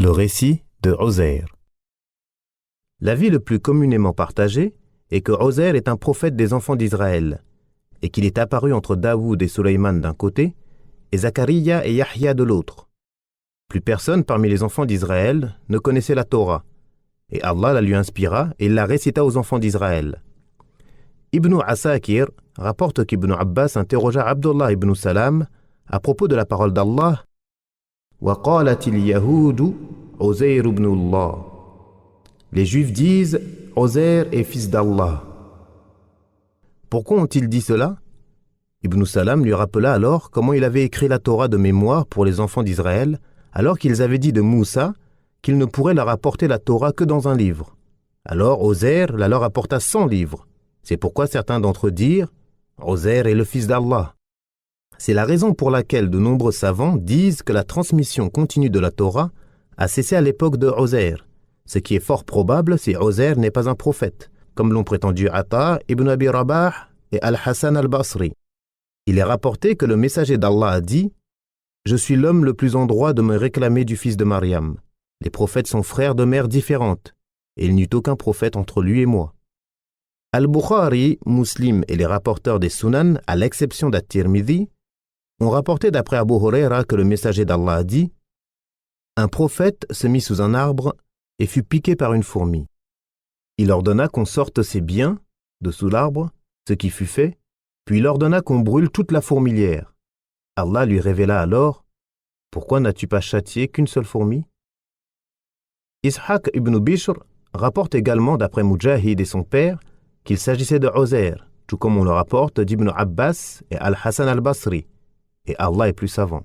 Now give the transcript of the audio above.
Le récit de Uzair. L'avis le plus communément partagé est que Uzair est un prophète des enfants d'Israël et qu'il est apparu entre Daoud et Sulayman d'un côté et Zacharia et Yahya de l'autre. Plus personne parmi les enfants d'Israël ne connaissait la Torah et Allah la lui inspira et il la récita aux enfants d'Israël. Ibn Asakir rapporte qu'Ibn Abbas interrogea Abdullah ibn Salam à propos de la parole d'Allah. وَقَالَتِ الْيَهُودُ عُزَيْرُ ibn Allah. Les Juifs disent Uzair est fils d'Allah. Pourquoi ont-ils dit cela? Ibn Salam lui rappela alors comment il avait écrit la Torah de mémoire pour les enfants d'Israël, alors qu'ils avaient dit de Moussa qu'il ne pourrait leur apporter la Torah que dans un livre. Alors Uzair la leur apporta 100 livres. C'est pourquoi certains d'entre eux dirent Uzair est le fils d'Allah. C'est la raison pour laquelle de nombreux savants disent que la transmission continue de la Torah a cessé à l'époque de Uzair. Ce qui est fort probable si Uzair n'est pas un prophète, comme l'ont prétendu Ata ibn Abi Rabah et Al-Hassan al-Basri. Il est rapporté que le messager d'Allah a dit « Je suis l'homme le plus en droit de me réclamer du fils de Mariam. Les prophètes sont frères de mères différentes, et il n'y eut aucun prophète entre lui et moi. » Al-Bukhari, Muslim et les rapporteurs des Sunan, à l'exception d'At-Tirmidhi, ont rapporté d'après Abu Huraira que le messager d'Allah a dit « Un prophète se mit sous un arbre et fut piqué par une fourmi. Il ordonna qu'on sorte ses biens de sous l'arbre, ce qui fut fait, puis il ordonna qu'on brûle toute la fourmilière. Allah lui révéla alors « Pourquoi n'as-tu pas châtié qu'une seule fourmi ?» Ishaq ibn Bishr rapporte également d'après Mujahid et son père qu'il s'agissait de Uzair, tout comme on le rapporte d'Ibn Abbas et Al-Hassan al-Basri, et Allah est plus savant.